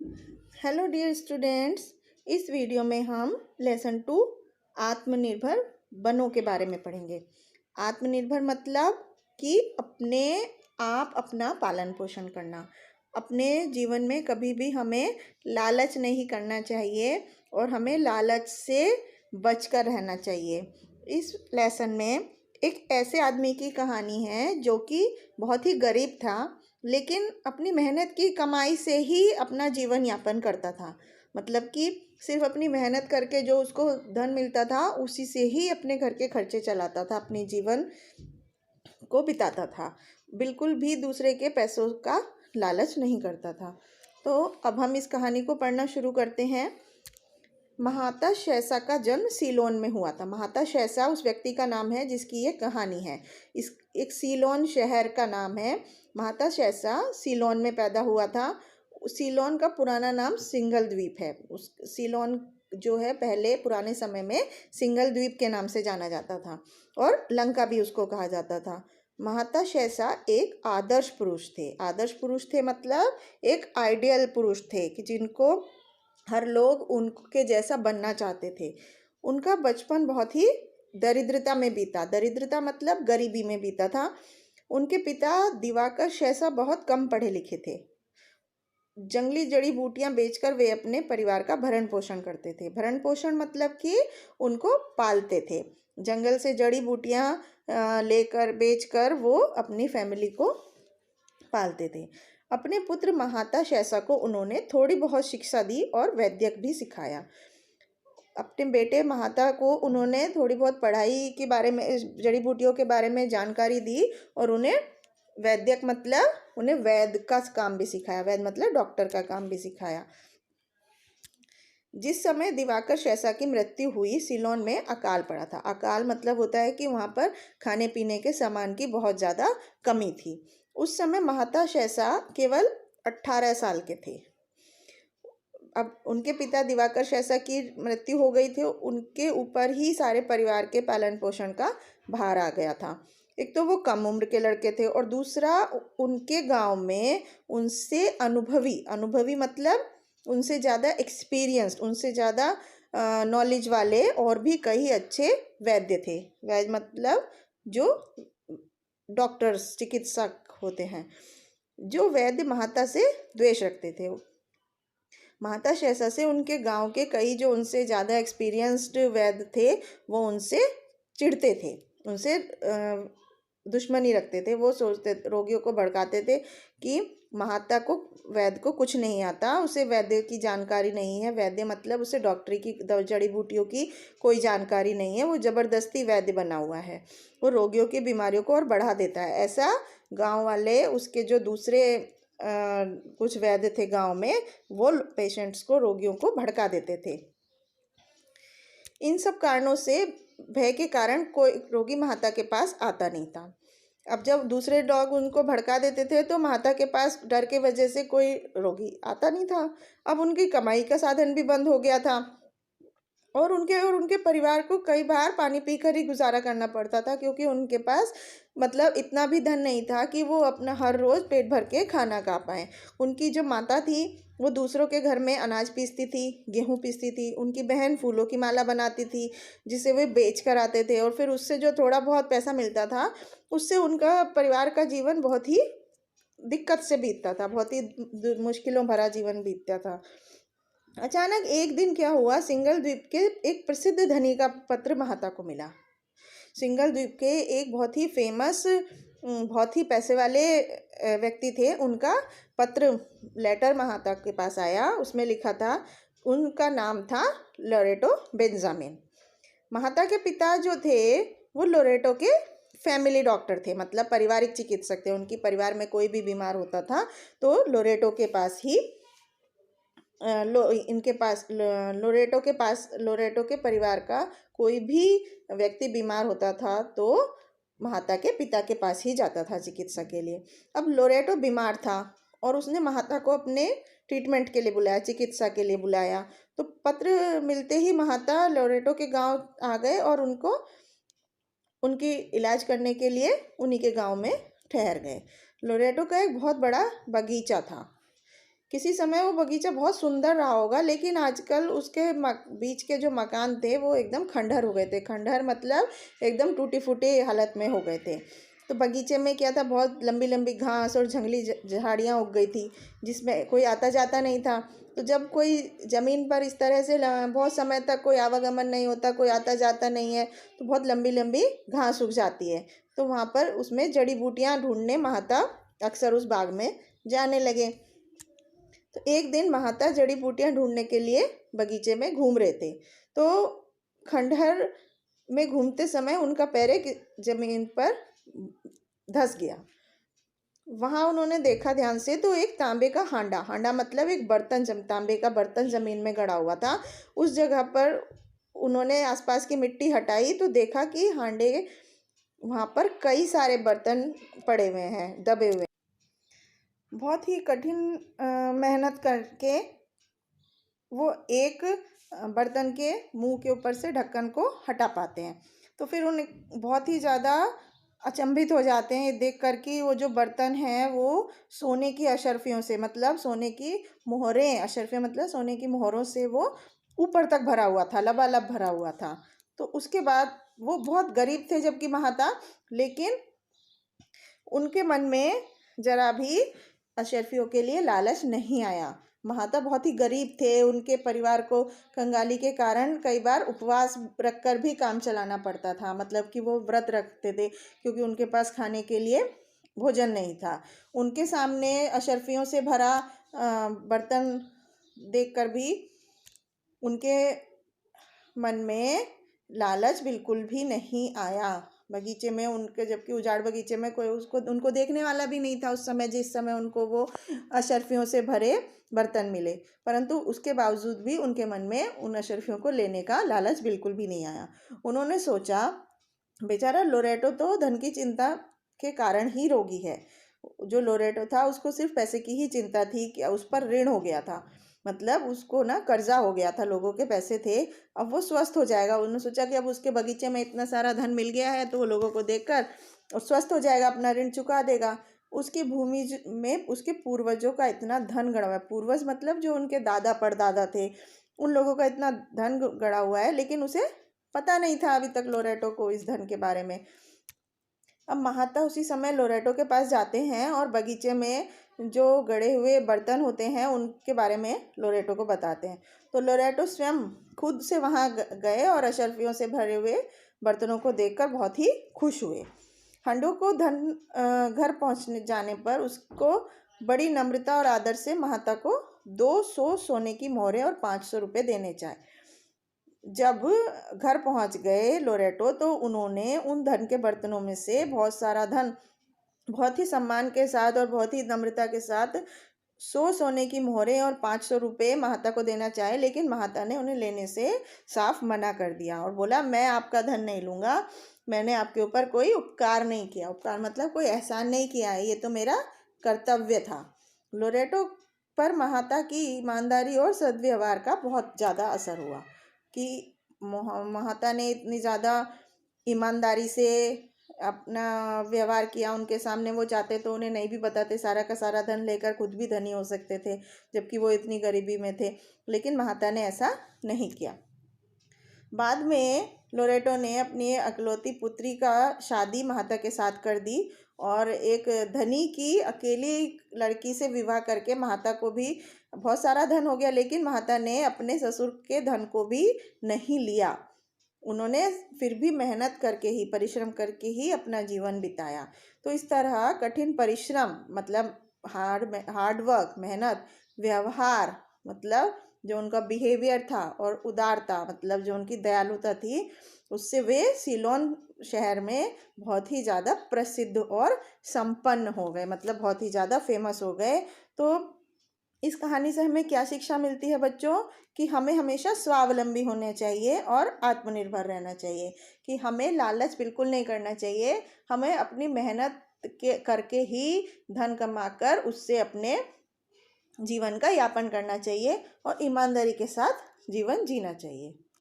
Hello dear students. इस video में हम लेसन 2 आत्मनिर्भर बनों के बारे में पढ़ेंगे। आत्मनिर्भर मतलब कि अपने आप अपना पालन पोषण करना। अपने जीवन में कभी भी हमें लालच नहीं करना चाहिए और हमें लालच से बचकर रहना चाहिए। इस लेसन में एक ऐसे आदमी की कहानी है जो कि बहुत ही गरीब था, लेकिन अपनी मेहनत की कमाई से ही अपना जीवन यापन करता था। मतलब कि सिर्फ अपनी मेहनत करके जो उसको धन मिलता था उसी से ही अपने घर के खर्चे चलाता था, अपने जीवन को बिताता था। बिल्कुल भी दूसरे के पैसों का लालच नहीं करता था। तो अब हम इस कहानी को पढ़ना शुरू करते हैं। महाता शैसा का जन्म सीलोन में हुआ था। महाता शैसा उस व्यक्ति का नाम है जिसकी ये कहानी है। इस एक सीलोन शहर का नाम है। महाता शैसा सीलोन में पैदा हुआ था। सीलोन का पुराना नाम सिंगल द्वीप है। उस सीलोन जो है पहले पुराने समय में सिंगल द्वीप के नाम से जाना जाता था और लंका भी उसको कहा जाता था। महाता शैसा एक आदर्श पुरुष थे। आदर्श पुरुष थे मतलब एक आइडियल पुरुष थे कि जिनको हर लोग उनके जैसा बनना चाहते थे। उनका बचपन बहुत ही दरिद्रता में बीता। दरिद्रता मतलब गरीबी में बीता था। उनके पिता दिवाकर शैसा बहुत कम पढ़े लिखे थे। जंगली जड़ी बूटियां बेचकर वे अपने परिवार का भरण पोषण करते थे। भरण पोषण मतलब कि उनको पालते थे। जंगल से जड़ी बूटियां लेकर बेचकर वो अपनी फैमिली को पालते थे। अपने पुत्र महाता शैसा को उन्होंने थोड़ी बहुत शिक्षा दी और वैद्यक भी सिखाया। अपने बेटे महाता को उन्होंने थोड़ी बहुत पढ़ाई के बारे में, जड़ी बूटियों के बारे में जानकारी दी और उन्हें वैद्यक मतलब उन्हें वैद्य का काम भी सिखाया। वैद्य मतलब डॉक्टर का काम भी सिखाया। जिस समय दिवाकर शैसा की मृत्यु हुई, सीलोन में अकाल पड़ा था। अकाल मतलब होता है कि वहाँ पर खाने पीने के सामान की बहुत ज़्यादा कमी थी। उस समय महाता शैसा केवल 18 साल के थे। अब उनके पिता दिवाकर शैसा की मृत्यु हो गई थी। उनके ऊपर ही सारे परिवार के पालन पोषण का भार आ गया था। एक तो वो कम उम्र के लड़के थे और दूसरा उनके गांव में उनसे अनुभवी मतलब उनसे ज़्यादा एक्सपीरियंस्ड, उनसे ज़्यादा नॉलेज वाले और भी कई अच्छे वैद्य थे। वैद्य मतलब जो डॉक्टर्स, चिकित्सक होते हैं। जो वैद्य महाता से द्वेष रखते थे। महाता शैसा से उनके गांव के कई जो उनसे ज़्यादा एक्सपीरियंस्ड वैद्य थे वो उनसे चिढ़ते थे, उनसे दुश्मनी रखते थे। वो सोचते, रोगियों को भड़काते थे कि महाता को, वैद्य को कुछ नहीं आता, उसे वैद्य की जानकारी नहीं है। वैद्य मतलब उसे डॉक्टरी की, जड़ी बूटियों की कोई जानकारी नहीं है। वो ज़बरदस्ती वैद्य बना हुआ है। वो रोगियों की बीमारियों को और बढ़ा देता है। ऐसा गांव वाले, उसके जो दूसरे कुछ वैद्य थे गांव में, वो पेशेंट्स को, रोगियों को भड़का देते थे। इन सब कारणों से, भय के कारण कोई रोगी महाता के पास आता नहीं था। अब जब दूसरे डॉग उनको भड़का देते थे तो महाता के पास डर के वजह से कोई रोगी आता नहीं था। अब उनकी कमाई का साधन भी बंद हो गया था और उनके परिवार को कई बार पानी पीकर ही गुजारा करना पड़ता था, क्योंकि उनके पास मतलब इतना भी धन नहीं था कि वो अपना हर रोज़ पेट भर के खाना खा पाएँ। उनकी जो माता थी वो दूसरों के घर में अनाज पीसती थी, गेहूं पीसती थी। उनकी बहन फूलों की माला बनाती थी जिसे वे बेच कर आते थे और फिर उससे जो थोड़ा बहुत पैसा मिलता था उससे उनका परिवार का जीवन बहुत ही दिक्कत से बीतता था, बहुत ही मुश्किलों भरा जीवन बीतता था। अचानक एक दिन क्या हुआ, सिंगल द्वीप के एक प्रसिद्ध धनी का पत्र महाता को मिला। सिंगल द्वीप के एक बहुत ही फेमस, बहुत ही पैसे वाले व्यक्ति थे। उनका पत्र, लेटर महाता के पास आया। उसमें लिखा था, उनका नाम था लोरेटो बेंजामिन। महाता के पिता जो थे वो लोरेटो के फैमिली डॉक्टर थे, मतलब पारिवारिक चिकित्सक थे। उनकी परिवार में कोई भी बीमार होता था तो लोरेटो के पास ही लोरेटो के परिवार का कोई भी व्यक्ति बीमार होता था तो महाता के पिता के पास ही जाता था चिकित्सा के लिए। अब लोरेटो बीमार था और उसने महाता को अपने ट्रीटमेंट के लिए बुलाया, चिकित्सा के लिए बुलाया। तो पत्र मिलते ही महाता लोरेटो के गांव आ गए और उनको उनकी इलाज करने के लिए उन्हीं के गांव में ठहर गए। लोरेटो का एक बहुत बड़ा बगीचा था। किसी समय वो बगीचा बहुत सुंदर रहा होगा, लेकिन आजकल उसके बीच के जो मकान थे वो एकदम खंडहर हो गए थे। खंडहर मतलब एकदम टूटी फूटी हालत में हो गए थे। तो बगीचे में क्या था, बहुत लंबी लंबी घास और जंगली झाड़ियाँ उग गई थी, जिसमें कोई आता जाता नहीं था। तो जब कोई ज़मीन पर इस तरह से बहुत समय तक कोई आवागमन नहीं होता, कोई आता जाता नहीं है, तो बहुत लंबी लंबी घास उग जाती है। तो वहाँ पर उसमें जड़ी बूटियाँ ढूंढने महाता अक्सर उस बाग में जाने लगे। तो एक दिन महाता जड़ी बूटियां ढूंढने के लिए बगीचे में घूम रहे थे। तो खंडहर में घूमते समय उनका पैर एक जमीन पर धंस गया। वहां उन्होंने देखा ध्यान से, तो एक तांबे का हांडा, हांडा मतलब एक बर्तन, तांबे का बर्तन जमीन में गड़ा हुआ था। उस जगह पर उन्होंने आसपास की मिट्टी हटाई तो देखा कि हांडे वहां पर कई सारे बर्तन पड़े हुए हैं, दबे हुए। बहुत ही कठिन मेहनत करके वो एक बर्तन के मुंह के ऊपर से ढक्कन को हटा पाते हैं। तो फिर उन्हें बहुत ही ज़्यादा अचंभित हो जाते हैं देख कर कि वो जो बर्तन है वो सोने की अशर्फियों से, मतलब सोने की मोहरें, अशर्फियाँ मतलब सोने की मोहरों से वो ऊपर तक भरा हुआ था, लबालब भरा हुआ था। तो उसके बाद वो बहुत गरीब थे जबकि महाता, लेकिन उनके मन में जरा भी अशर्फियों के लिए लालच नहीं आया। महाता बहुत ही गरीब थे, उनके परिवार को कंगाली के कारण कई बार उपवास रखकर भी काम चलाना पड़ता था, मतलब कि वो व्रत रखते थे क्योंकि उनके पास खाने के लिए भोजन नहीं था। उनके सामने अशर्फियों से भरा बर्तन देखकर भी उनके मन में लालच बिल्कुल भी नहीं आया। बगीचे में उनके, जबकि उजाड़ बगीचे में कोई उनको देखने वाला भी नहीं था उस समय, जिस समय उनको वो अशर्फियों से भरे बर्तन मिले। परंतु उसके बावजूद भी उनके मन में उन अशर्फियों को लेने का लालच बिल्कुल भी नहीं आया। उन्होंने सोचा, बेचारा लोरेटो तो धन की चिंता के कारण ही रोगी है। जो लोरेटो था उसको सिर्फ पैसे की ही चिंता थी कि उस पर ऋण हो गया था, मतलब उसको ना कर्जा हो गया था, लोगों के पैसे थे, अब वो स्वस्थ हो जाएगा। उन्होंने सोचा कि अब उसके बगीचे में इतना सारा धन मिल गया है तो वो लोगों को देखकर और स्वस्थ हो जाएगा, अपना ऋण चुका देगा। उसकी भूमि में उसके पूर्वजों का इतना धन गड़ा हुआ है, पूर्वज मतलब जो उनके दादा परदादा थे, उन लोगों का इतना धन गड़ा हुआ है, लेकिन उसे पता नहीं था अभी तक लोरेटो को इस धन के बारे में। अब महाता उसी समय लोरेटो के पास जाते हैं और बगीचे में जो गड़े हुए बर्तन होते हैं उनके बारे में लोरेटो को बताते हैं। तो लोरेटो स्वयं खुद से वहाँ गए और अशर्फियों से भरे हुए बर्तनों को देखकर बहुत ही खुश हुए। हंडो को घर पहुँचने जाने पर उसको बड़ी नम्रता और आदर से महाता को 200 सोने की मोहरें और 500 रुपये देने चाहे। जब घर पहुंच गए लोरेटो तो उन्होंने उन धन के बर्तनों में से बहुत सारा धन बहुत ही सम्मान के साथ और बहुत ही नम्रता के साथ 100 सोने की मोहरें और 500 रुपये महाता को देना चाहे, लेकिन महाता ने उन्हें लेने से साफ मना कर दिया और बोला, मैं आपका धन नहीं लूँगा, मैंने आपके ऊपर कोई उपकार नहीं किया। उपकार मतलब कोई एहसान नहीं किया है, ये तो मेरा कर्तव्य था। लोरेटो पर महाता की ईमानदारी और सद्व्यवहार का बहुत ज़्यादा असर हुआ कि महाता ने इतनी ज़्यादा ईमानदारी से अपना व्यवहार किया उनके सामने। वो चाहते तो उन्हें नहीं भी बताते, सारा का सारा धन लेकर खुद भी धनी हो सकते थे जबकि वो इतनी गरीबी में थे, लेकिन महाता ने ऐसा नहीं किया। बाद में लोरेटो ने अपनी अकलौती पुत्री का शादी महाता के साथ कर दी और एक धनी की अकेली लड़की से विवाह करके महाता को भी बहुत सारा धन हो गया, लेकिन महाता ने अपने ससुर के धन को भी नहीं लिया। उन्होंने फिर भी मेहनत करके ही, परिश्रम करके ही अपना जीवन बिताया। तो इस तरह कठिन परिश्रम मतलब हार्ड वर्क, मेहनत, व्यवहार मतलब जो उनका बिहेवियर था, और उदारता मतलब जो उनकी दयालुता थी, उससे वे सीलोन शहर में बहुत ही ज़्यादा प्रसिद्ध और संपन्न हो गए, मतलब बहुत ही ज़्यादा फेमस हो गए। तो इस कहानी से हमें क्या शिक्षा मिलती है बच्चों, कि हमें हमेशा स्वावलंबी होने चाहिए और आत्मनिर्भर रहना चाहिए, कि हमें लालच बिल्कुल नहीं करना चाहिए, हमें अपनी मेहनत करके ही धन कमाकर उससे अपने जीवन का यापन करना चाहिए और ईमानदारी के साथ जीवन जीना चाहिए।